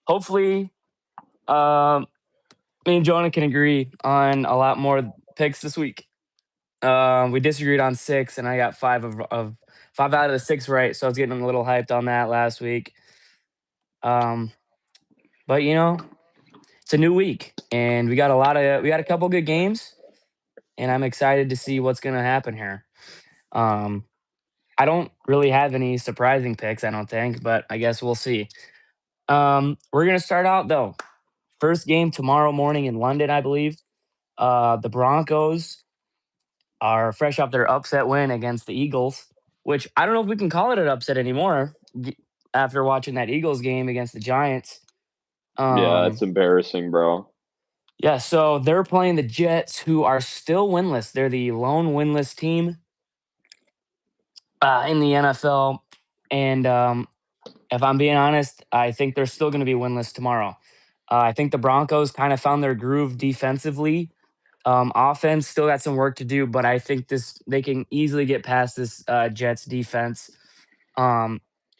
hopefully, me and Jonah can agree on a lot more picks this week. We disagreed on 6, and I got 5 out of the 6 right, so I was getting a little hyped on that last week. Um, but it's a new week, and we got a couple good games, and I'm excited to see what's gonna happen here. Um, I don't really have any surprising picks, I don't think, but I guess we'll see. We're gonna start out though. First game tomorrow morning in London, I believe. The Broncos are fresh off their upset win against the Eagles, which I don't know if we can call it an upset anymore after watching that Eagles game against the Giants. Yeah, it's embarrassing, bro. Yeah, so they're playing the Jets, who are still winless. They're the lone winless team in the NFL. And if I'm being honest, I think they're still going to be winless tomorrow. I think the Broncos kind of found their groove defensively. Offense still got some work to do, but I think they can easily get past this Jets defense.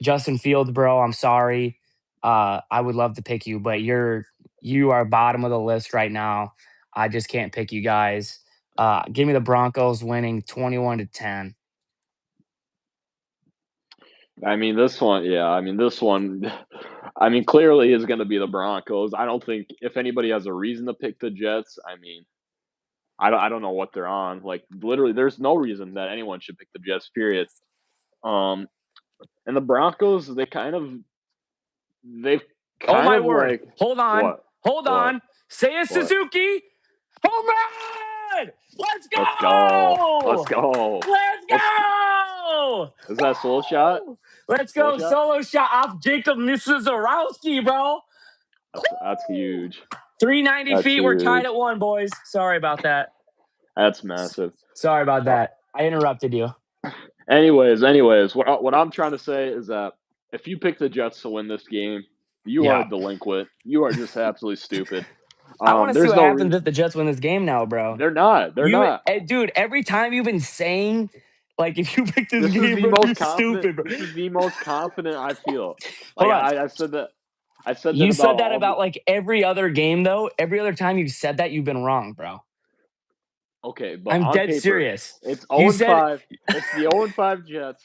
Justin Fields, bro, I'm sorry. I would love to pick you, but you are bottom of the list right now. I just can't pick you guys. Give me the Broncos winning 21-10. I mean, this one, clearly is going to be the Broncos. I don't think if anybody has a reason to pick the Jets, I don't know what they're on. Like, literally, there's no reason that anyone should pick the Jets, period. And the Broncos, they've Oh my of word! like, Hold on, what? hold What? on. Seiya What? Suzuki, home run! Let's go! Let's go! Let's go! Let's go! Is that a solo shot? Let's go! Solo shot off Jacob Misiorowski, bro. That's huge. 390 That's feet. huge. We're tied at 1, boys. Sorry about that. That's massive. Sorry about that. I interrupted you. Anyways, what I'm trying to say is that if you pick the Jets to win this game, you are a delinquent. You are just absolutely stupid. I want to see what happens if the Jets win this game now, bro. They're not. They're not. Dude, every time you've been saying, like, if you pick this game, bro, you're stupid, bro. This is the most confident I feel. Hold Like, on. I said that. I said that you about said that about like every other game, though. Every other time you've said that, you've been wrong, bro. Okay, but I'm on dead paper, serious. It's 0-5. It's the 0-5 Jets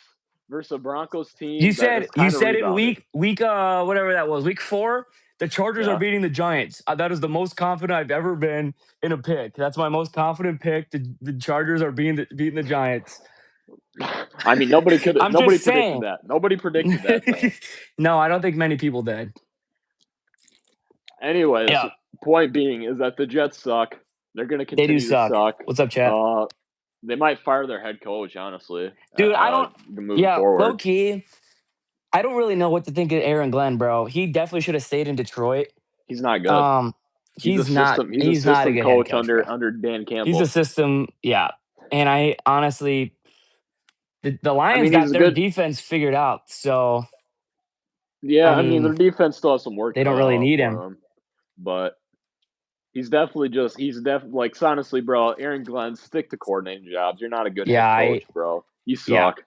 versus a Broncos team. You said in week whatever that was, week 4, the Chargers are beating the Giants. That is the most confident I've ever been in a pick. That's my most confident pick. The Chargers are beating the Giants. I mean, nobody predicted that. Nobody predicted that. No, I don't think many people did. Anyways, point being is that the Jets suck. They're going to continue to suck. What's up, chat? They might fire their head coach, honestly. Dude, I don't. Forward. Low key, I don't really know what to think of Aaron Glenn, bro. He definitely should have stayed in Detroit. He's not good. He's not a good coach head coach under Dan Campbell. He's a system, and I honestly, the Lions got their defense figured out. So, I mean, their defense still has some work. They don't really need him, but he's definitely like honestly, bro. Aaron Glenn, stick to coordinating jobs. You're not a good head coach, bro. You suck.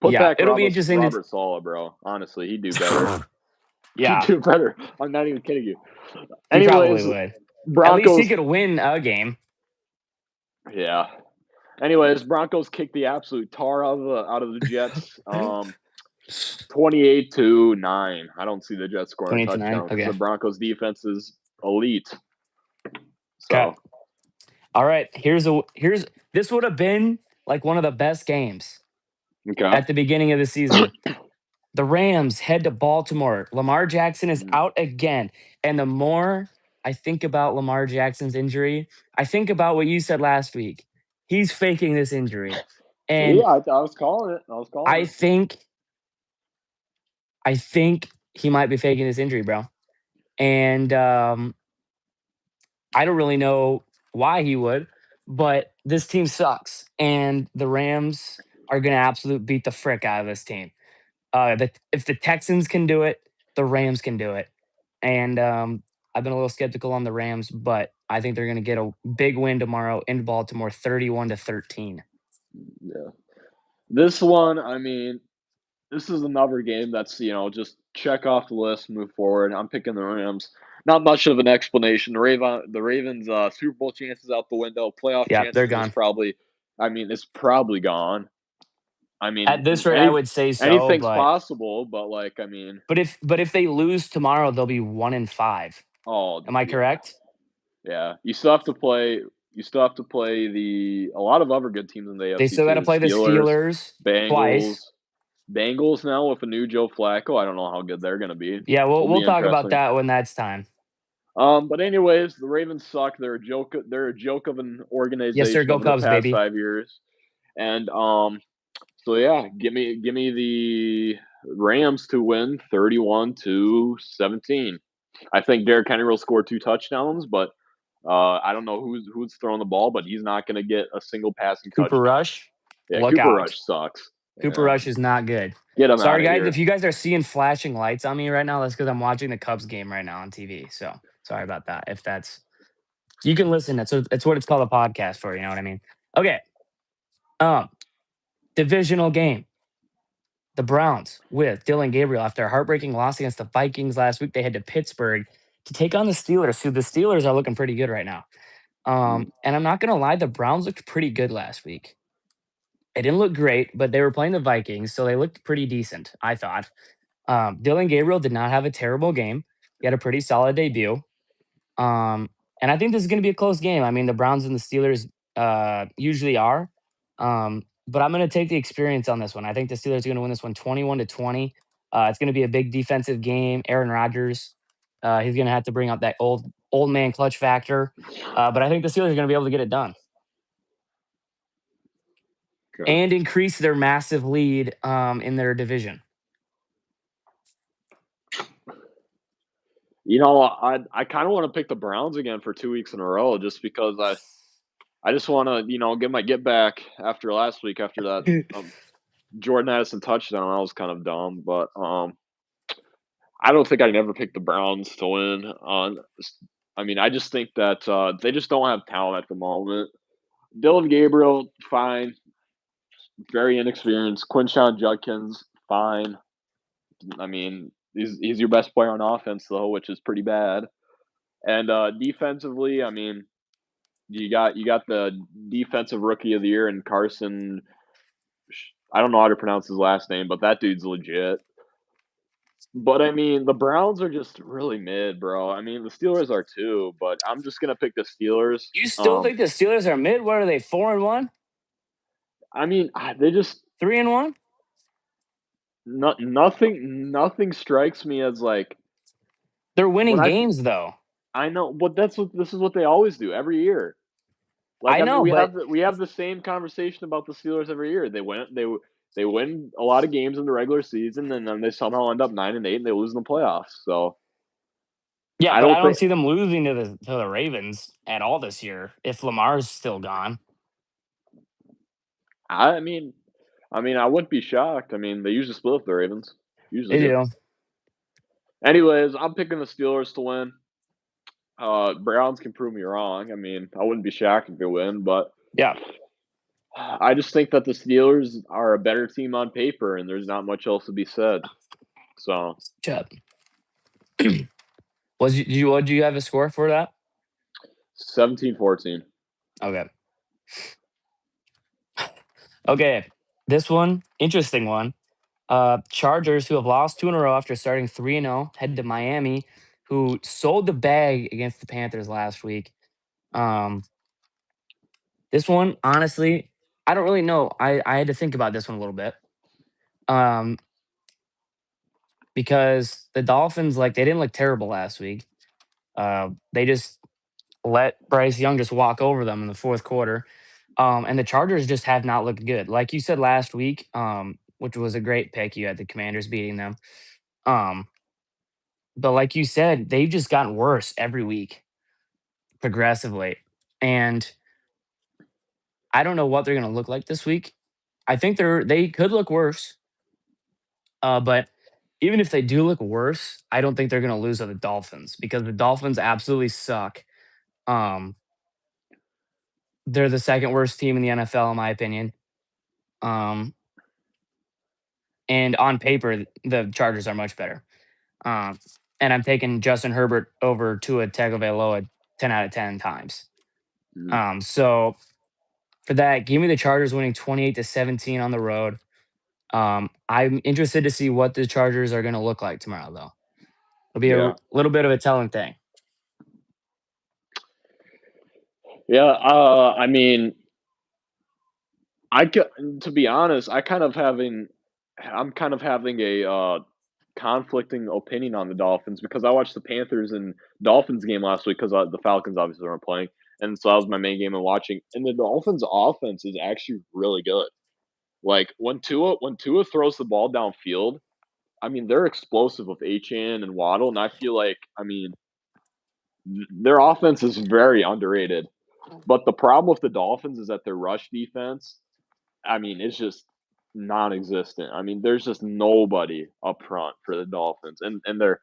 Put back it'll be interesting. Robert Saleh, bro. Honestly, he'd do better. He'd do better. I'm not even kidding you. Anyways, Broncos, at least he could win a game. Yeah. Anyways, Broncos kicked the absolute tar out of the Jets. 28-9. I don't see the Jets scoring a touchdown. Okay. The Broncos defense is elite. So, okay. All right. This would have been like one of the best games at the beginning of the season. The Rams head to Baltimore. Lamar Jackson is out again. And the more I think about Lamar Jackson's injury, I think about what you said last week. He's faking this injury. And I was calling it. I think he might be faking this injury, bro. And I don't really know why he would, but this team sucks. And the Rams are going to absolutely beat the frick out of this team. If the Texans can do it, the Rams can do it. And I've been a little skeptical on the Rams, but I think they're going to get a big win tomorrow in Baltimore, 31-13. Yeah. This one, I mean, this is another game that's, just check off the list, move forward. I'm picking the Rams. Not much of an explanation. The Ravens, Super Bowl chances out the window. Playoff Yeah, they're chances is gone. probably, it's probably gone. I At mean, this rate, I would say so, anything's but possible, but like, I mean, if they lose tomorrow, they'll be 1-5. oh Am I yeah, correct? yeah. You still have to play. You still have to play a lot of other good teams in the They AFC still too. gotta The play the Steelers, Steelers Bengals, twice. Bengals now with a new Joe Flacco. I don't know how good they're gonna be. Yeah, we'll Will we'll be talk about interesting. that when that's time. But anyways, the Ravens suck. They're a joke of an Yes, sir. organization Go over the Cubs, past baby. 5 years. And so yeah, give me the Rams to win 31-17. I think Derrick Henry will score 2 touchdowns, but I don't know who's throwing the ball, but he's not going to get a single passing Cooper touchdown. Rush, Yeah, look Cooper out. Rush sucks. Cooper Yeah, Rush is not good. get him out Sorry, of guys. If here. you guys are seeing flashing lights on me right now, that's because I'm watching the Cubs game right now on TV. So sorry about that. If that's you can listen. That's what it's called a podcast for. You know what I mean? Okay. Um, divisional game. The Browns with Dylan Gabriel after a heartbreaking loss against the Vikings last week. They head to Pittsburgh to take on the Steelers, who the Steelers are looking pretty good right now. Mm. And I'm not gonna lie, the Browns looked pretty good last week. It didn't look great, but they were playing the Vikings, so they looked pretty decent, I thought. Dylan Gabriel did not have a terrible game. He had a pretty solid debut. Um, and I think this is going to be a close game. I mean, the Browns and the Steelers usually are. But I'm going to take the experience on this one. I think the Steelers are going to win this one 21-20. It's going to be a big defensive game. Aaron Rodgers, he's going to have to bring up that old man clutch factor. But I think the Steelers are going to be able to get it done Okay. and increase their massive lead in their division. I kind of want to pick the Browns again for 2 weeks in a row, just because I just want to get my get back after last week after that Jordan Addison touchdown. That was kind of dumb, but I don't think I never picked the Browns to win. I just think that they just don't have talent at the moment. Dylan Gabriel, fine, very inexperienced. Quinshawn Judkins, fine. I mean, he's your best player on offense though, which is pretty bad. And defensively, I mean, you got the defensive rookie of the year and Carson. I don't know how to pronounce his last name, but that dude's legit. But I mean, the Browns are just really mid, bro. I mean, the Steelers are too, but I'm just gonna pick the Steelers. You still think the Steelers are mid? What are they? 4-1? I mean, they just 3-1? nothing strikes me as like They're when winning games though. I know, but this is what they always do every year. Like, I I mean, know, but we have the same conversation about the Steelers every year. They win a lot of games in the regular season, and then they somehow end up 9-8, and they lose in the playoffs. So yeah, I but I don't don't think. see them losing to the Ravens at all this year if Lamar's still gone. I mean, I wouldn't be shocked. I mean, they usually split with the Ravens. Usually They do. do. Anyways, I'm picking the Steelers to win. Browns can prove me wrong. I mean, I wouldn't be shocked if they win, but Yeah. I just think that the Steelers are a better team on paper, and there's not much else to be said. So Chub. What do you have a score for that? 17-14. Okay. Okay. This one, interesting one. Chargers, who have lost 2 in a row after starting 3-0, head to Miami, who sold the bag against the Panthers last week. Um, this one, honestly, I don't really know. I had to think about this one a little bit. Because the Dolphins, like, they didn't look terrible last week. They just let Bryce Young just walk over them in the fourth quarter. And the Chargers just have not looked good. Like you said last week, which was a great pick. You had the Commanders beating them. Um, but like you said, they've just gotten worse every week progressively. And I don't know what they're going to look like this week. I think they could look worse. But even if they do look worse, I don't think they're going to lose to the Dolphins because the Dolphins absolutely suck. Um, they're the second worst team in the NFL, in my opinion. Um, and on paper, the Chargers are much better. Um, and I'm taking Justin Herbert over Tua Tagovailoa 10 out of 10 times. Mhm. So for that, give me the Chargers winning 28-17 on the road. I'm interested to see what the Chargers are going to look like tomorrow, though. It'll be a Yeah. little bit of a telling thing. Yeah, I mean, to be honest, I'm kind of having a conflicting opinion on the Dolphins because I watched the Panthers and Dolphins game last week because the Falcons obviously weren't playing, and so that was my main game I'm watching. And the Dolphins' offense is actually really good. Like when Tua throws the ball downfield, I mean they're explosive with Achane and Waddle, and I feel like their offense is very underrated. But the problem with the Dolphins is that their rush defense, I mean, it's just non-existent. I mean, there's just nobody up front for the Dolphins, and their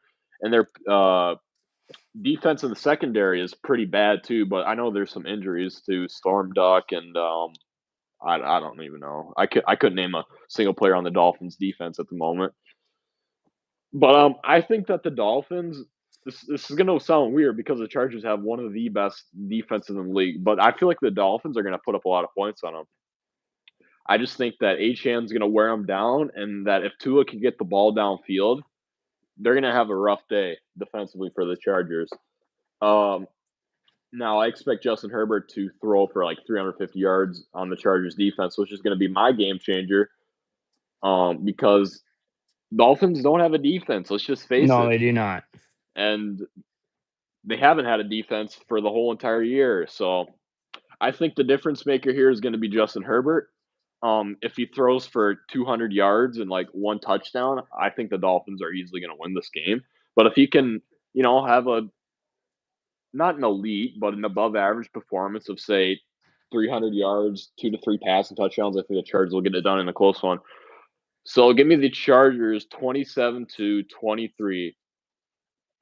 defense in the secondary is pretty bad too. But I know there's some injuries to Storm Duck and I don't even know. I couldn't name a single player on the Dolphins defense at the moment. But I think that the Dolphins. This is gonna sound weird because the Chargers have one of the best defenses in the league, but I feel like the Dolphins are gonna put up a lot of points on them. I just think that Achane's gonna wear them down, and that if Tua can get the ball downfield, they're gonna have a rough day defensively for the Chargers. Um, Now I expect Justin Herbert to throw for like 350 yards on the Chargers defense, which is gonna be my game changer. Because Dolphins don't have a defense. Let's just face No, it, they do not. and they haven't had a defense for the whole entire year. So I think the difference maker here is going to be Justin Herbert. If he throws for 200 yards and like one touchdown, I think the Dolphins are easily going to win this game. But if he can, have a not an elite, but an above average performance of say 300 yards, 2 to 3 passing touchdowns, I think the Chargers will get it done in a close one. So give me the Chargers 27-23.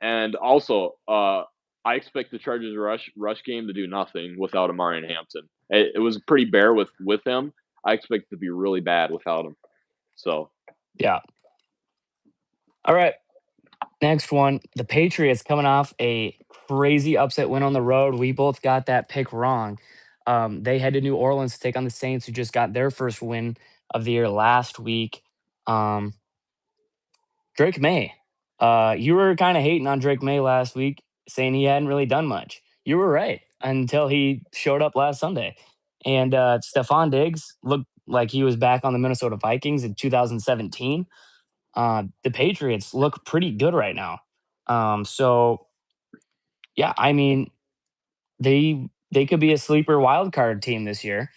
And also, I expect the Chargers rush game to do nothing without Amari and Hampton. It was pretty bare with him. I expect it to be really bad without him. So Yeah. All right. Next one. The Patriots coming off a crazy upset win on the road. We both got that pick wrong. They head to New Orleans to take on the Saints, who just got their first win of the year last week. Um, Drake May. You were kind of hating on Drake May last week, saying he hadn't really done much. You were right until he showed up last Sunday. And Stephon Diggs looked like he was back on the Minnesota Vikings in 2017. The Patriots look pretty good right now. So yeah, I mean they could be a sleeper wild card team this year.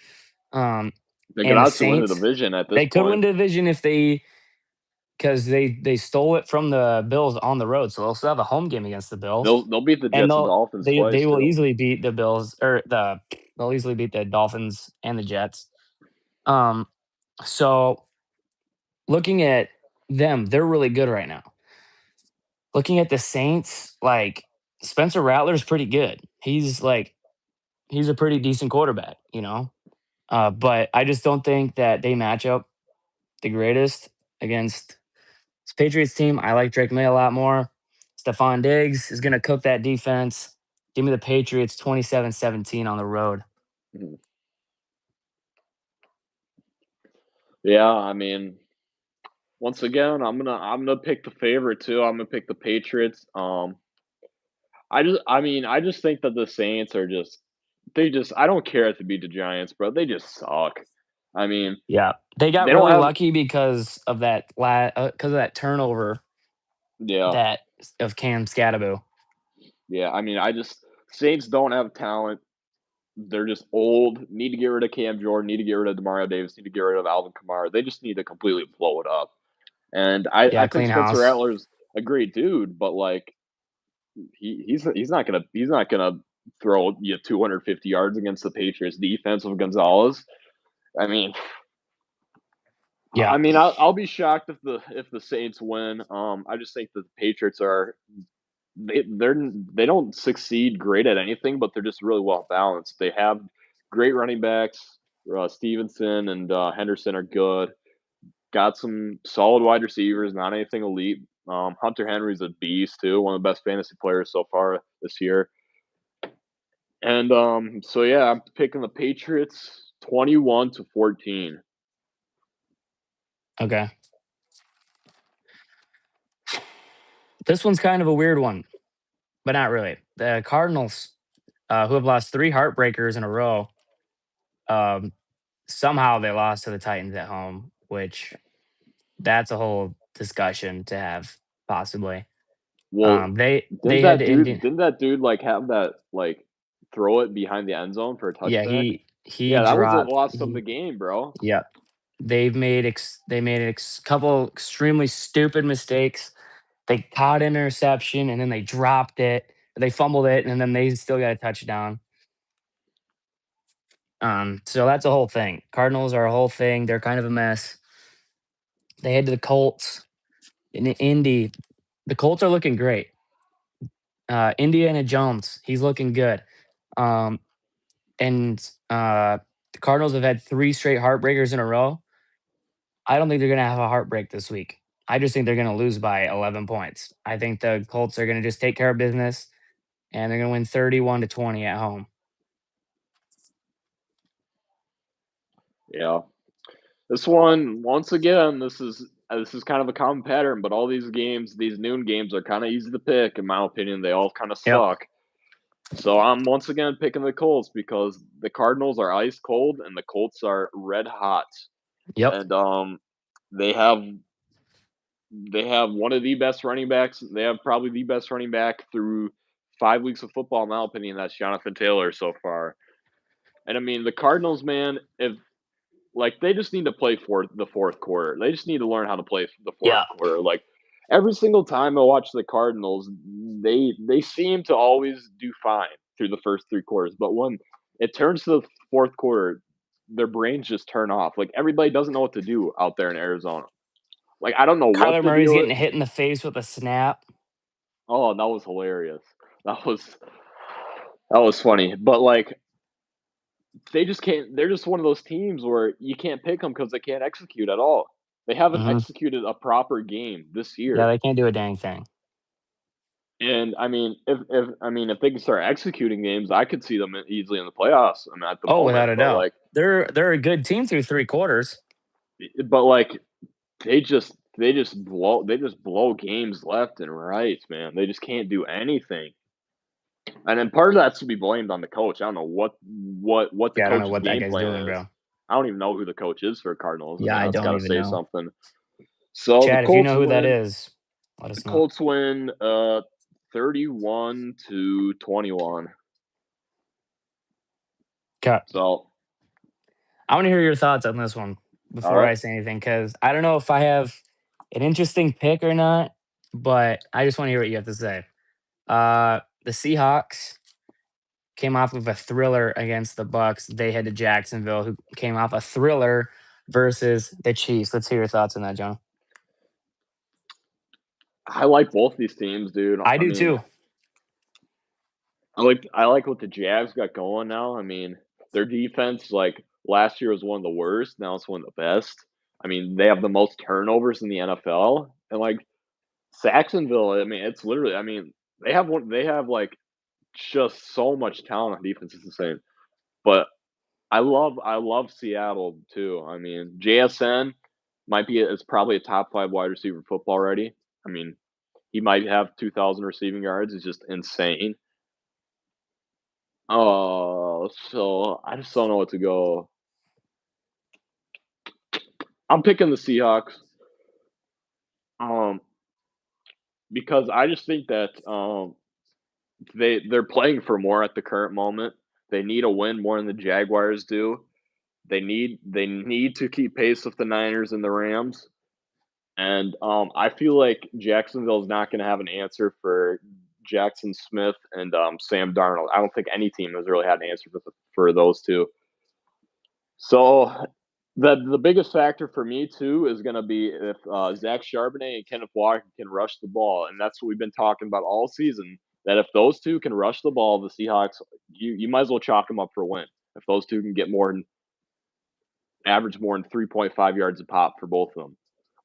Um, they could and the honestly win the Saints, division at this they could win point. the division if they because they stole it from the Bills on the road, so they'll still have a home game against the Bills, They'll beat the and Jets and Dolphins they twice will too. easily beat the Bills or they'll easily beat the Dolphins and the Jets. Um, so looking at them, they're really good right now. Looking at the Saints, like Spencer Rattler's pretty good. He's a pretty decent quarterback, but I just don't think that they match up the greatest against this Patriots team. I like Drake May a lot more. Stephon Diggs is going to cook that defense. Give me the Patriots 27-17 on the road. Mhm. Yeah, I mean, once again, I'm gonna pick the favorite too. I'm gonna pick the Patriots. I just think that the Saints are just I don't care if they beat the Giants, bro. They just suck. I mean, Yeah, they got they don't really have lucky because of that turnover yeah. that of Cam Scatterbo. Yeah, I mean, I just Saints don't have talent. They're just old. Need to get rid of Cam Jordan. Need to get rid of Demario Davis. Need to get rid of Alvin Kamara. They just need to completely blow it up. And I Yeah, think clean Spencer house. Rattler's a great dude, but like he's not gonna throw you 250 yards against the Patriots defense of Gonzalez. I mean, Yeah, I'll be shocked if the Saints win. I just think that the Patriots are they don't succeed great at anything, but they're just really well balanced. They have great running backs. Stevenson and Henderson are good. got some solid wide receivers, not anything elite. Hunter Henry's a beast too, one of the best fantasy players so far this year. And so yeah, I'm picking the Patriots 21-14. Okay. This one's kind of a weird one, but not really. The Cardinals, who have lost 3 heartbreakers in a row, um, somehow they lost to the Titans at home, which that's a whole discussion to have possibly. Well, They head to Indian. didn't that dude like have that like throw it behind the end zone for a Yeah, touchback? he Yeah, that was the dropped. loss of the game, bro. Yeah, they made couple extremely stupid mistakes. They caught an interception and then they dropped it. They fumbled it and then they still got a touchdown. So that's a whole thing. Cardinals are a whole thing. They're kind of a mess. They head to the Colts in Indy. The Colts are looking great. Indiana Jones, he's looking good. Um, and the Cardinals have had 3 straight heartbreakers in a row. I don't think they're gonna have a heartbreak this week. I just think they're gonna lose by 11 points. I think the Colts are gonna just take care of business, and they're gonna win 31-20 at home. Yeah. This one, once again, this is kind of a common pattern, but all these games, these noon games are kind of easy to pick in my opinion. They all kind of Yep. suck. So I'm once again picking the Colts because the Cardinals are ice cold and the Colts are red hot. Yep. And they have they have one of the best running backs. They have probably the best running back through 5 weeks of football, in my opinion. That's Jonathan Taylor so far. And I mean, the Cardinals, man, if like they just need to play for the fourth quarter. They just need to learn how to play the fourth Yeah. quarter. Like every single time I watch the Cardinals, they seem to always do fine through the first 3 quarters, but when it turns to the fourth quarter, their brains just turn off. Like everybody doesn't know what to do out there in Arizona. Like I don't know what Kyler the Murray's deal getting is. hit in the face with a snap. Oh, that was hilarious. That was that was funny. But like they just can't. They're just one of those teams where you can't pick them because they can't execute at all. They haven't Mhm. executed a proper game this Yeah, year. they can't do a dang thing. And I mean, if they can start executing games, I could see them easily in the playoffs. I mean, at the Oh, without moment, a doubt. They're a good team through 3 quarters. but they just blow games left and right, man. They just can't do anything. And then part of that's to be blamed on the coach. I don't know what the Yeah, I don't know coach's what that game guy's doing, plan is. bro. I don't even know who the coach is for Cardinals. I Yeah, mean, I that's got don't to even say know. something. So the Chad, if you Colts know who that win. is, let The us know. Colts win 31-21. 'Kay. So, I wanna hear your thoughts on this one all before right. I say anything, because I don't know if I have an interesting pick or not, but I just wanna hear what you have to say. The Seahawks came off of a thriller against the Bucks. They head to Jacksonville, who came off a thriller versus the Chiefs. Let's hear your thoughts on that, John. I like both these teams, dude. I I do mean, too. I like what the Jags got going now. I mean, their defense like last year was one of the worst. Now it's one of the best. I mean, they have the most turnovers in the NFL, and like Saxonville. I mean, it's literally. I mean, they have one. They have like just so much talent on defense. It's insane. But I love Seattle too. I mean, JSN might be is probably a top 5 wide receiver football already. I mean, he might have 2,000 receiving yards. It's just insane. Oh, so I just don't know what to go. I'm picking the Seahawks. Um, because I just think that they're playing for more at the current moment. They need a win more than the Jaguars do. They need to keep pace with the Niners and the Rams. And I feel like Jacksonville's not going to have an answer for Jackson Smith and Sam Darnold. I don't think any team has really had an answer for those two. So the biggest factor for me too is going to be if Zach Charbonnet and Kenneth Walker can rush the ball, and that's what we've been talking about all season. That if those two can rush the ball, the Seahawks, you might as well chalk them up for a win. If those two can get average more than 3.5 yards a pop for both of them.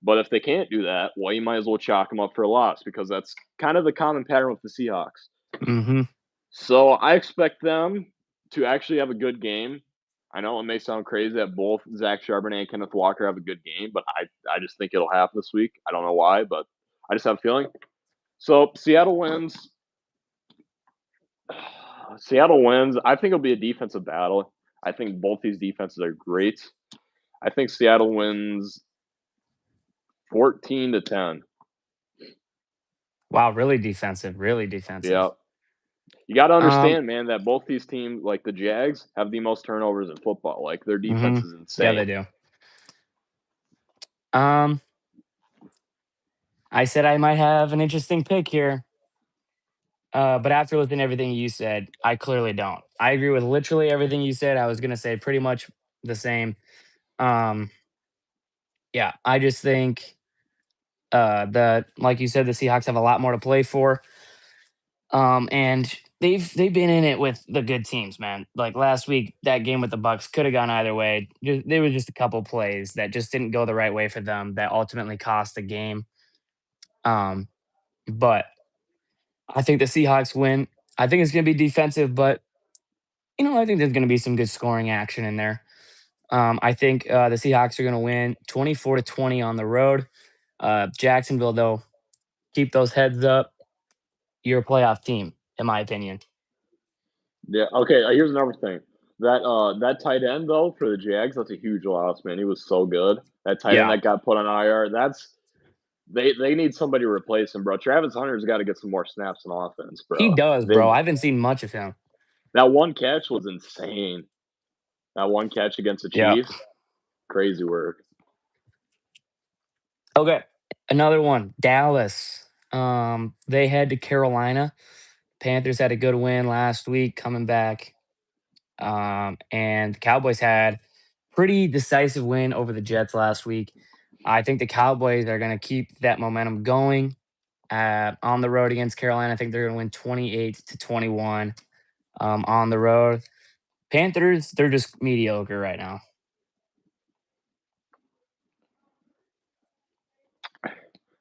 But if they can't do that, well, you might as well chalk them up for a loss because that's kind of the common pattern with the Seahawks. Mhm. So I expect them to actually have a good game. I know it may sound crazy that both Zach Charbonnet and Kenneth Walker have a good game, but I just think it'll happen this week. I don't know why, but I just have a feeling. So Seattle wins. Seattle wins. I think it'll be a defensive battle. I think both these defenses are great. I think Seattle wins 14-10. Wow, really defensive, really defensive. Yeah. You got to Um, understand, man, that both these teams, like the Jags, have the most turnovers in football. Like their defense mhm. is Yeah, they insane. do. Um, I said I might have an interesting pick here. But after listening to everything you said, I clearly don't. I agree with literally everything you said. I was gonna say pretty much the same. Um, yeah, I just think the like you said, the Seahawks have a lot more to play for. And they've been in it with the good teams, man. Like last week, that game with the Bucks could have gone either way. There was just a couple plays that just didn't go the right way for them that ultimately cost the game. Um, but I think the Seahawks win. I think it's gonna be defensive, but I think there's gonna be some good scoring action in there. I think the Seahawks are gonna win 24-20 on the road. Jacksonville, though, keep those heads up. You're a playoff team, in my opinion. Yeah. Okay. Here's another thing. That tight end though for the Jags, that's a huge loss, man. He was so good. That tight end Yeah, that got put on IR. They need somebody to replace him, bro. Travis Hunter's got to get some more snaps on offense, he bro. does, They bro. I haven't seen much of him. That one catch was insane. That one catch against the Yeah. Chiefs, crazy work. Okay. Another one. Dallas. They head to Carolina. Panthers had a good win last week coming back. And the Cowboys had pretty decisive win over the Jets last week. I think the Cowboys are going to keep that momentum going on the road against Carolina. I think they're going to win 28-21 on the road. Panthers, they're just mediocre right now.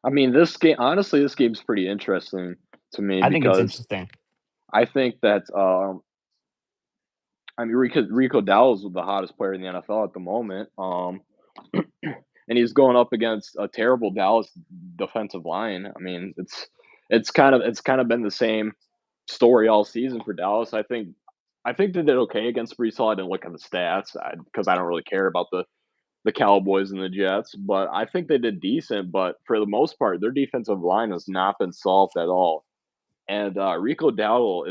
I mean, this game honestly, this game's pretty interesting to me I think it's because interesting. I think that I mean Rico Dowdle's the hottest player in the NFL at the moment. And he's going up against a terrible Dallas defensive line. I mean, it's kind of been the same story all season for Dallas. I think they did okay against Brees Hall. I didn't look at the stats because I don't really care about the Cowboys and the Jets, but I think they did decent. But for the most part, their defensive line has not been solved at all. And Rico Dowdle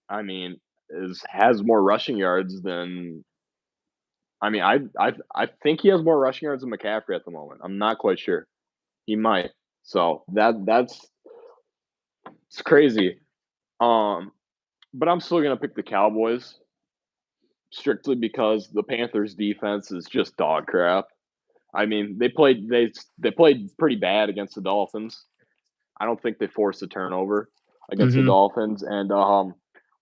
I mean, has more rushing yards than. I mean, I think he has more rushing yards than McCaffrey at the moment. I'm not quite sure. He might. So that's it's crazy. Um, but I'm still gonna pick the Cowboys strictly because the Panthers defense is just dog crap. I mean, they played pretty bad against the Dolphins. I don't think they forced a turnover against the Hmm. Dolphins. And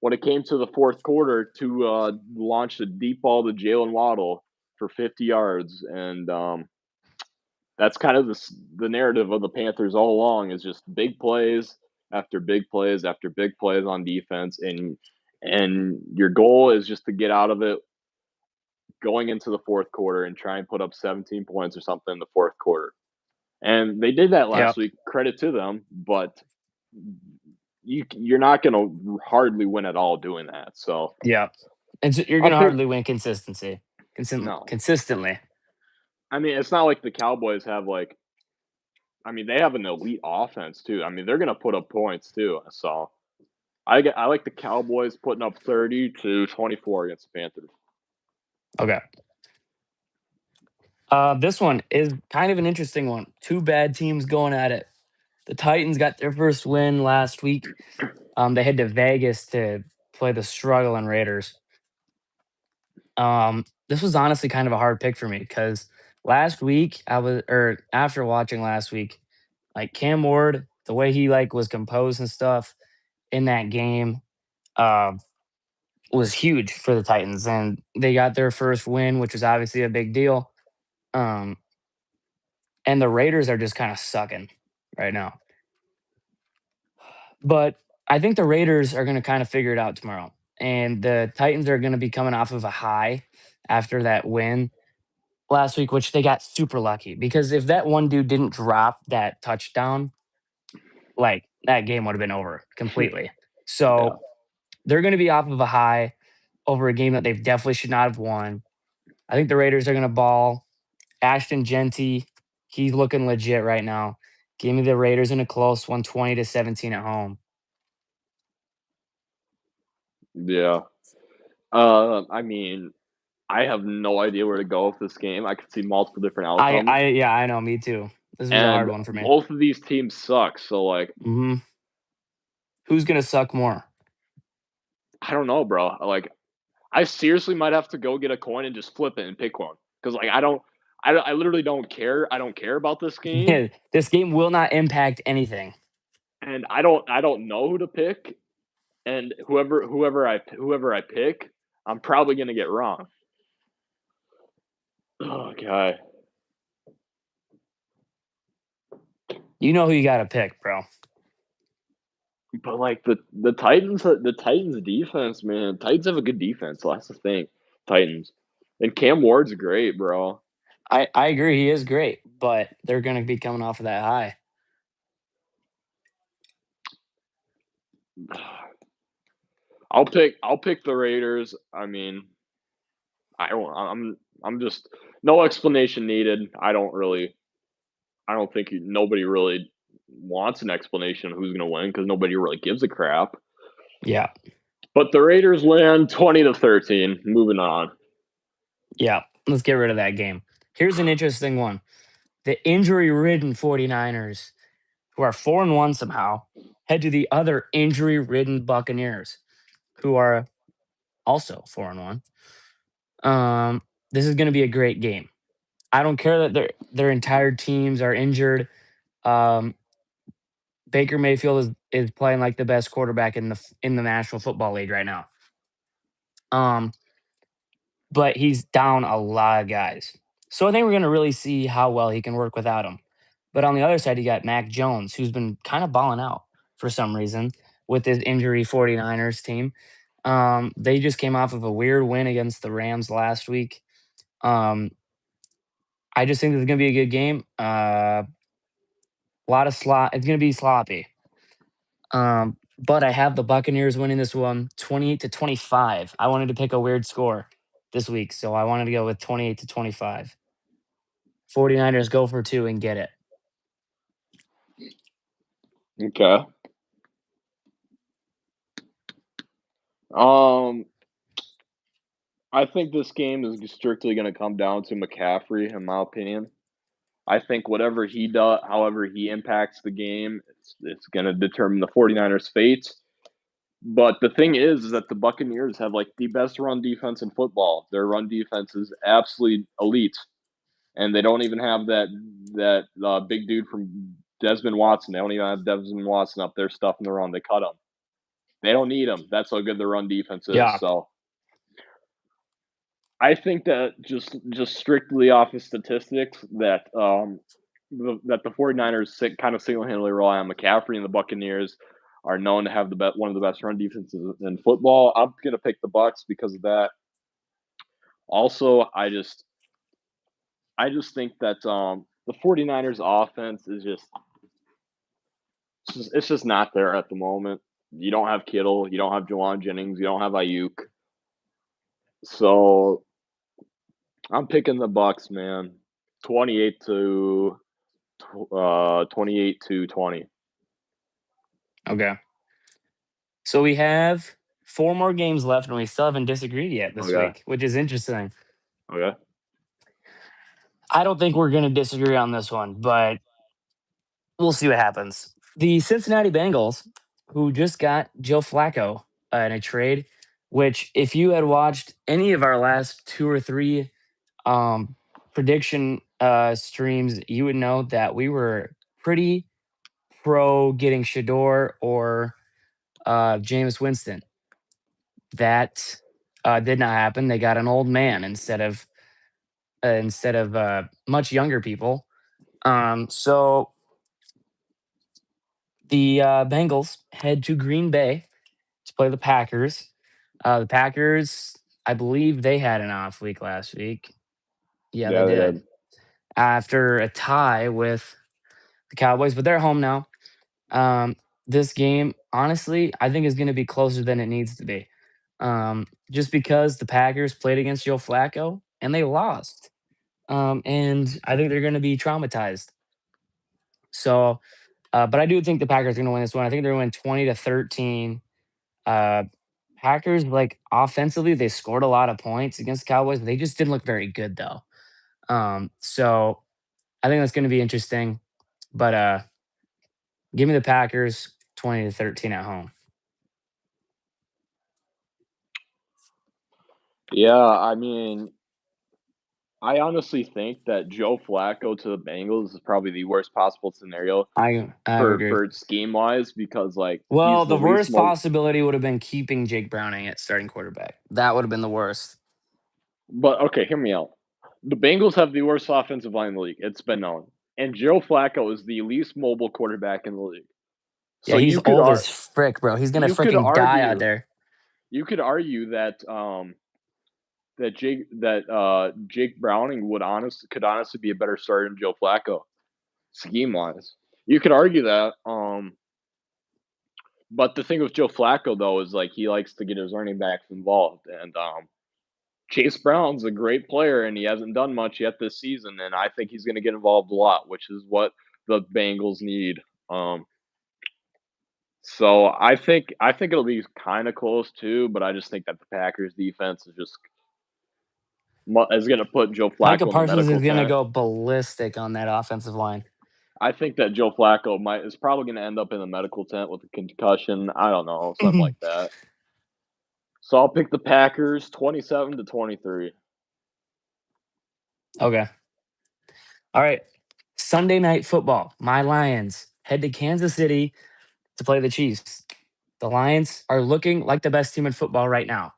when it came to the fourth quarter to launch a deep ball to Jalen Waddle for 50 yards, and that's kind of the narrative of the Panthers all along is just big plays after big plays after big plays on defense, and your goal is just to get out of it going into the fourth quarter and try and put up 17 points or something in the fourth quarter. And they did that last Yep. week. Credit to them, but you're not going to hardly win at all doing that. So Yep. And so you're I'll gonna pick hardly win consistency. no. Consistently. I mean, it's not like the Cowboys have like. I mean, they have an elite offense too. I mean, they're going to put up points too. So I like the Cowboys putting up 30-24 against the Panthers. Okay. This one is kind of an interesting one. Two bad teams going at it. The Titans got their first win last week. They head to Vegas to play the struggling Raiders. This was honestly kind of a hard pick for me because last week or after watching last week, like Cam Ward, the way he like was composed and stuff in that game, uh, was huge for the Titans, and they got their first win, which was obviously a big deal. Um, and the Raiders are just kind of sucking right now. But I think the Raiders are going to kind of figure it out tomorrow. And the Titans are going to be coming off of a high after that win last week, which they got super lucky because if that one dude didn't drop that touchdown, like that game would have been over completely. Yeah. So they're going to be off of a high over a game that they definitely should not have won. I think the Raiders are going to ball. Ashton Genty, he's looking legit right now. Give me the Raiders in a close one, 20-17 at home. Yeah. I mean, I have no idea where to go with this game. I could see multiple different outcomes, Yeah, I know, me too. This was a and hard one for me. both of these teams suck. So, like, Mhm. Who's gonna suck more? I don't know, bro. Like, I seriously might have to go get a coin and just flip it and pick one because, like, I literally don't care. I don't care about this game, Yeah, this game will not impact anything. and I don't know who to pick. And whoever I pick, I'm probably gonna get wrong. Oh god. You know who you gotta pick, bro. But like the Titans defense, man. Titans have a good defense. So that's the thing. Titans. And Cam Ward's great, bro. I agree, he is great, but they're gonna be coming off of that high. I'll pick the Raiders. I mean, I don't I'm just no explanation needed. I don't think nobody really wants an explanation of who's gonna win because nobody really gives a crap. Yeah, But the Raiders win 20-13. Moving on. yeah. Let's get rid of that game. Here's an interesting one. The injury-ridden 49ers, who are 4-1 somehow, head to the other injury-ridden Buccaneers, who are also 4-1. This is gonna be a great game. I don't care that their entire teams are injured. Um, Baker Mayfield is playing like the best quarterback in the National Football League right now. Um, but he's down a lot of guys. So I think we're gonna really see how well he can work without him. But on the other side, you got Mac Jones, who's been kind of balling out for some reason with his injury 49ers team. They just came off of a weird win against the Rams last week. Um, I just think this is gonna be a good game. A lot of slot. It's gonna be sloppy. But I have the Buccaneers winning this one 28-25. I wanted to pick a weird score this week, so I wanted to go with 28-25. 49ers go for two and get it. Okay. Um, I think this game is strictly going to come down to McCaffrey, in my opinion. I think whatever he does, however he impacts the game, it's going to determine the 49ers' fate. But the thing is that the Buccaneers have like the best run defense in football. Their run defense is absolutely elite, and they don't even have that big dude from Desmond Watson. They don't even have Desmond Watson up there stuffing the run. They cut him. They don't need him. That's how good the run defense is. Yeah. So I think that just strictly off of statistics that the 49ers kind of single-handedly rely on McCaffrey, and the Buccaneers are known to have one of the best run defenses in football. I'm going to pick the Bucs because of that. Also, I just think that the 49ers offense is it's just not there at the moment. You don't have Kittle, you don't have Jawan Jennings, you don't have Ayuk. So I'm picking the Bucs, man. 28 to 28-20. Okay. So we have 4 more games left, and we still haven't disagreed yet this Okay. week, which is interesting. Okay. I don't think we're going to disagree on this one, but we'll see what happens. The Cincinnati Bengals, who just got Joe Flacco in a trade, which if you had watched any of our last 2 or 3 prediction streams, you would know that we were pretty pro getting Shador or Jameis Winston. That did not happen. They got an old man instead of much younger people. So the Bengals head to Green Bay to play the Packers. The Packers, I believe they had an off week last week. Yeah, they Yeah, they did. did. After a tie with the Cowboys, but they're home now. Um, this game, honestly, I think is going to be closer than it needs to be. Just because the Packers played against Joe Flacco and they lost. And I think they're going to be traumatized. So, but I do think the Packers are going to win this one. I think they're going to win 20-13. Uh, Packers, like offensively, they scored a lot of points against the Cowboys. They just didn't look very good though. So I think that's going to be interesting. But give me the Packers 20-13 at home. Yeah, I mean, I honestly think that Joe Flacco to the Bengals is probably the worst possible scenario I agree. for scheme wise because like he's Well, the the least worst mobile. possibility would have been keeping Jake Browning at starting quarterback. That would have been the worst. But okay, hear me out. The Bengals have the worst offensive line in the league. It's been known, and Joe Flacco is the least mobile quarterback in the league. Yeah, So he's old as frick, bro. He's gonna you could freaking die out argue there. that Jake Browning could honestly be a better starter than Joe Flacco scheme wise. You could argue that. But the thing with Joe Flacco though is like he likes to get his running backs involved, and Chase Brown's a great player, and he hasn't done much yet this season, and I think he's going to get involved a lot, which is what the Bengals need. Um, so I think it'll be kind of close too, but I just think that the Packers defense is just is going to put Joe Micah Flacco in the Parsons is medical gonna tent. go ballistic on that offensive line. I think that Joe Flacco is probably going to end up in the medical tent with a concussion. I don't know, something like that. So I'll pick the Packers 27-23. Okay. All right. Sunday night football. My Lions head to Kansas City to play the Chiefs. The Lions are looking like the best team in football right now.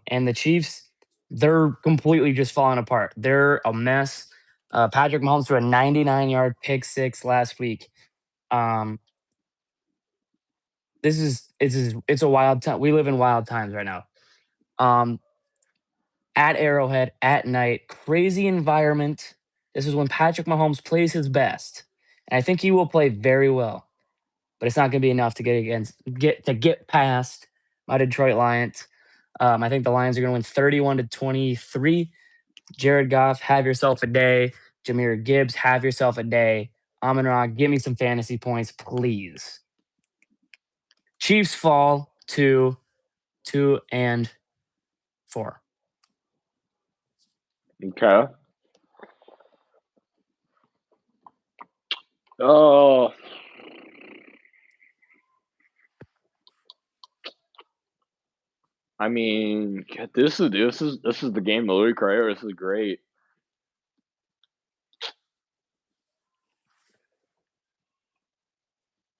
And the Chiefs, they're completely just falling apart. They're a mess. Patrick Mahomes threw a 99-yard pick six last week. Um, it's a wild time. We live in wild times right now. Um, at Arrowhead at night, crazy environment. This is when Patrick Mahomes plays his best, and I think he will play very well. But it's not going to be enough to get past my Detroit Lions. I think the Lions are going to win 31-23. Jared Goff, have yourself a day. Jahmyr Gibbs, have yourself a day. Amon Ra, give me some fantasy points, please. Chiefs fall to 2-4. Okay. Oh, I mean, this is the game of the week right here. This is great.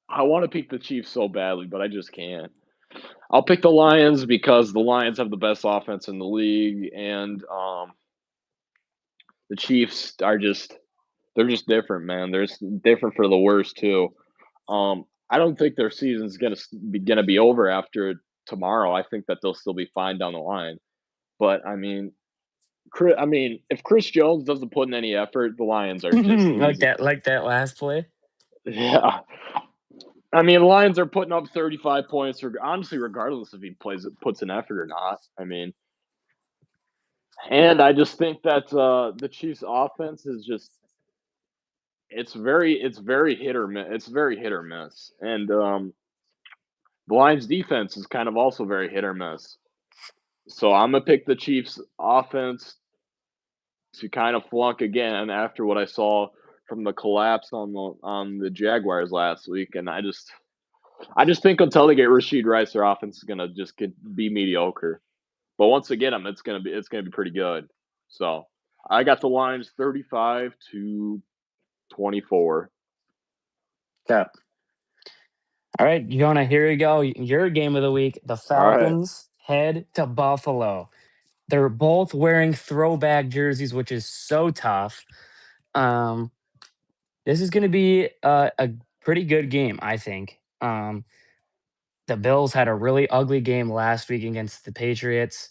I want to pick the Chiefs so badly, but I just can't. I'll pick the Lions because the Lions have the best offense in the league, and the Chiefs are they're just different, man. They're different for the worst too. I don't think their season's gonna be over after tomorrow. I think that they'll still be fine down the line. But I mean, if Chris Jones doesn't put in any effort, the Lions are just like easy. that last play. Yeah, I mean, the Lions are putting up 35 points, honestly, regardless if he puts an effort or not. I mean, and I just think that the Chiefs' offense is just it's very hit or miss. It's very hit or miss, and the Lions' defense is kind of also very hit or miss. So I'm gonna pick the Chiefs' offense to kind of flunk again after what I saw from the collapse on the Jaguars last week, and I just think until they get Rashid Rice, their offense is gonna be mediocre. But once they get him, it's gonna be pretty good. So I got the Lions 35-24. Yeah. All right, Jonah, here you go. Your game of the week. The All right. Falcons head to Buffalo. They're both wearing throwback jerseys, which is so tough. Um, This is gonna be a pretty good game, I think. The Bills had a really ugly game last week against the Patriots.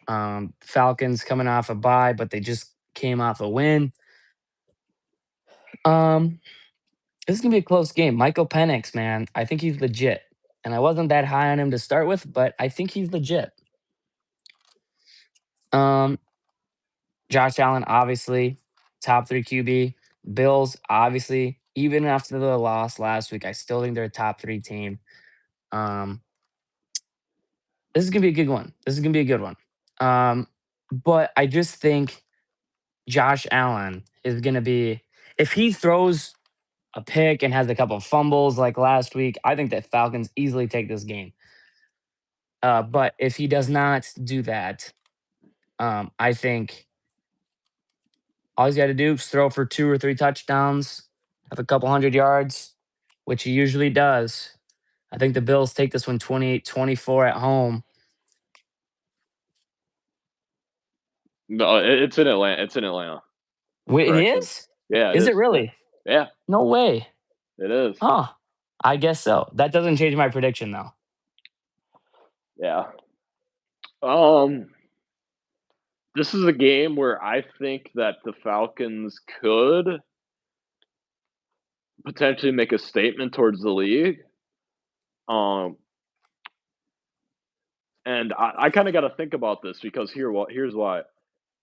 Falcons coming off a bye, but they just came off a win. Um, this is gonna be a close game. Michael Penix, man, I think he's legit, and I wasn't that high on him to start with, but I think he's legit. Um, Josh Allen, obviously, top 3 QB. Bills, obviously, even after the loss last week, I still think they're a top 3 team. Um, this is gonna be a good one. This is gonna be a good one. But I just think Josh Allen is gonna be if he throws a pick and has a couple of fumbles like last week, I think that Falcons easily take this game. But if he does not do that, I think all he's got to do is throw for 2 or 3 touchdowns, have a couple hundred yards, which he usually does. I think the Bills take this one 28-24 at home. No, it's in Atlanta. It's in Atlanta. Wait, it Correction. is? Yeah, it Is is. it really? Yeah, No way. it is. Huh. I guess so. That doesn't change my prediction though. Yeah. This is a game where I think that the Falcons could potentially make a statement towards the league. Um, and I kind of got to think about this because here's why.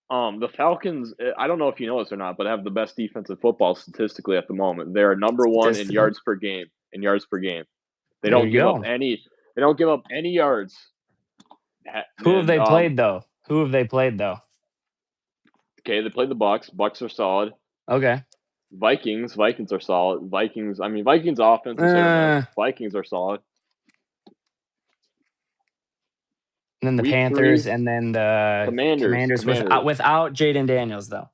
The Falcons, I don't know if you know this or not, but have the best defensive football statistically at the moment. They're number one in Statistically. yards per game. In yards per game, they There don't you give up go. any. They don't give up any yards. Who have And they played though? Who have they played though? okay, they played the Bucks. Bucks are solid. Okay. Vikings are solid. Vikings. I mean, Vikings offense is hit or miss. And Vikings are solid. then the Week Panthers 3, and then the Commanders. Commanders Commanders. without Jaden Daniels though.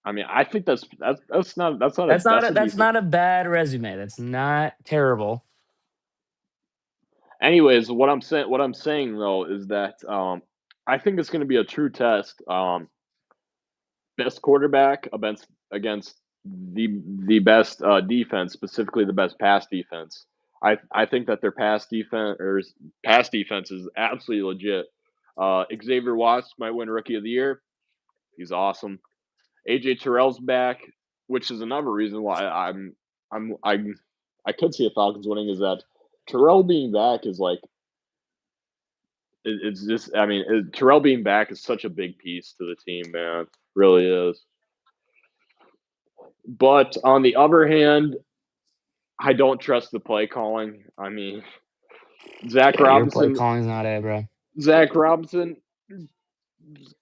I mean, I think that's not a That's decent. not a bad resume. That's not terrible. Anyways, what I'm saying though is that I think it's going to be a true test. Best quarterback against the best defense, specifically the best pass defense. I think that their pass defense is absolutely legit. Xavier Watts might win Rookie of the Year. He's awesome. AJ Terrell's back, which is another reason why I could see a Falcons winning is that Terrell being back is like it's just I mean Terrell being back is such a big piece to the team, man. Really is. But on the other hand, I don't trust the play calling. I mean, Zach Yeah, your play Robinson. calling's not it, bro. Zach Robinson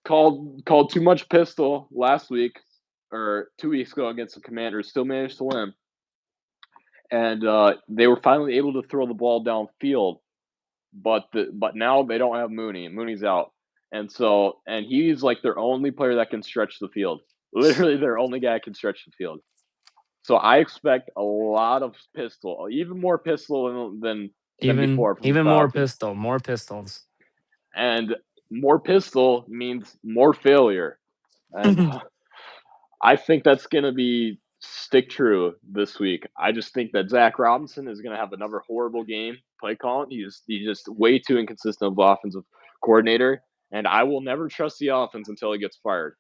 called too much pistol last week or 2 weeks ago against the Commanders. Still managed to win, and they were finally able to throw the ball downfield. But now they don't have Mooney. Mooney's out, and he's like their only player that can stretch the field. Literally, their only guy can stretch the field. So I expect a lot of pistol, even more pistol than before from the Even more Falcons. more pistols. And more pistol means more failure. And I think that's going to be stick true this week. I just think that Zach Robinson is going to have another horrible game play calling. He's just way too inconsistent of offensive coordinator. And I will never trust the offense until he gets fired.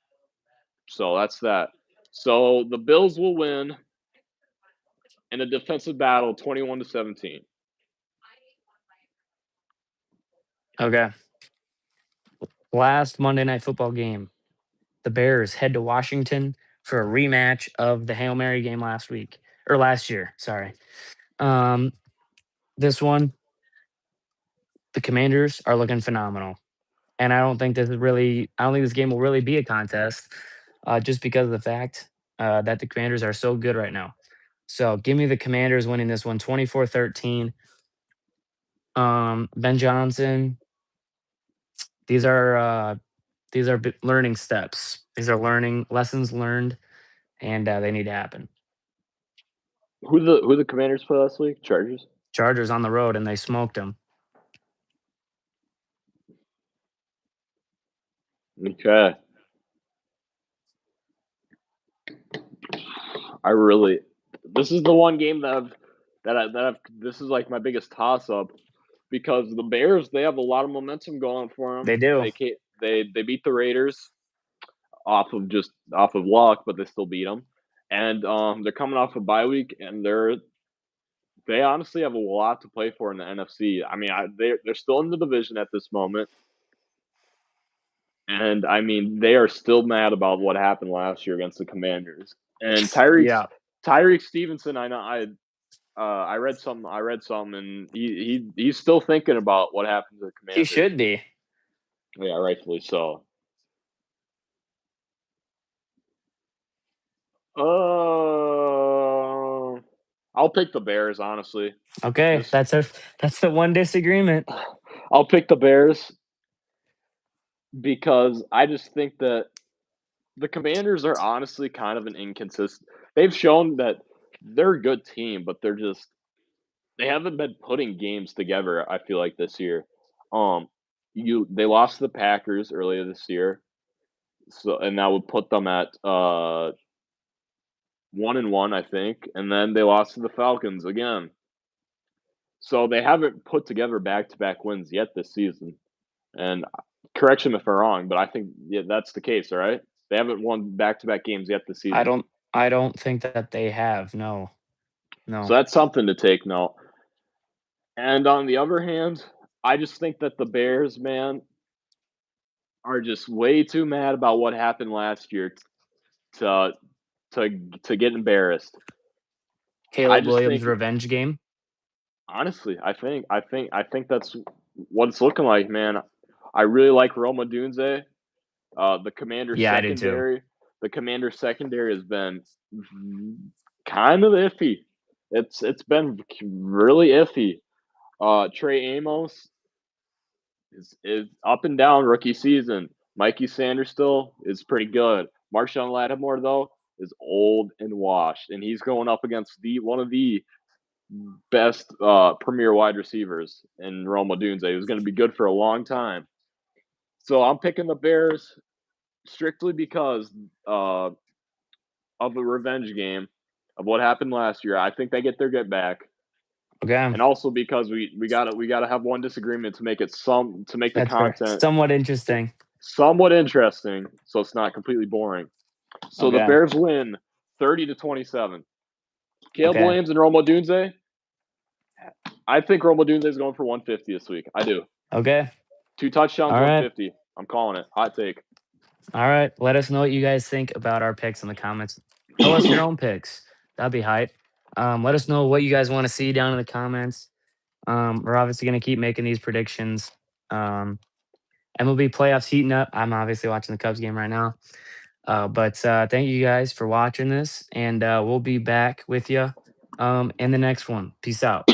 So that's that. So the Bills will win in a defensive battle 21-17. Okay. Last Monday Night Football game. The Bears head to Washington for a rematch of the Hail Mary game last year. Sorry. This one, the Commanders are looking phenomenal. And I don't think this game will really be a contest, just because of the fact that the Commanders are so good right now. So give me the Commanders winning this one 24-13. Ben Johnson, these are learning steps. These are learning lessons learned, and they need to happen. Who the Commanders play last week? Chargers. Chargers on the road, and they smoked them. Okay. This is the one game this is like my biggest toss up because the Bears, they have a lot of momentum going for them. They do. They beat the Raiders off of luck, but they still beat them. And they're coming off a bye week, and they honestly have a lot to play for in the NFC. I mean, they're still in the division at this moment, and I mean they are still mad about what happened last year against the Commanders. And Yeah. Tyreek Stevenson, I know I read something, and he's still thinking about what happened to the He Commanders. should be. Yeah, rightfully so. I'll pick the Bears, honestly. Okay, that's the one disagreement. I'll pick the Bears because I just think that the Commanders are honestly kind of an inconsistent. They've shown that they're a good team, but they haven't been putting games together, I feel like this year. They lost to the Packers earlier this year. So and that would put them at 1-1, I think, and then they lost to the Falcons again. So they haven't put together back-to-back wins yet this season. And correction if I'm wrong, but I think that's the case, all right? They haven't won back-to-back games yet this season. I don't think that they have. No. So that's something to take note. And on the other hand, I just think that the Bears, man, are just way too mad about what happened last year to get embarrassed. Caleb Williams' revenge game. Honestly, I think that's what it's looking like, man. I really like Rome Odunze. The Commander secondary. The Commander secondary has been kind of iffy. It's been really iffy. Trey Amos is up and down rookie season. Mikey Sanders still is pretty good. Marshawn Lattimore though is old and washed, and he's going up against one of the best premier wide receivers in Rome Odunze, who's going to be good for a long time. So I'm picking the Bears strictly because of the revenge game of what happened last year. I think they get back. Okay. And also because we gotta have one disagreement to make it the content somewhat interesting. Somewhat interesting, so it's not completely boring. So the Bears win 30-27. Caleb Williams and Rome Odunze. I think Rome Odunze is going for 150 this week. I do. Okay. 2 touchdowns, 150. I'm calling it. Hot take. All right. Let us know what you guys think about our picks in the comments. Tell us your own picks. That'd be hype. Let us know what you guys want to see down in the comments. We're obviously going to keep making these predictions. MLB playoffs heating up. I'm obviously watching the Cubs game right now. But thank you guys for watching this, and we'll be back with you in the next one. Peace out.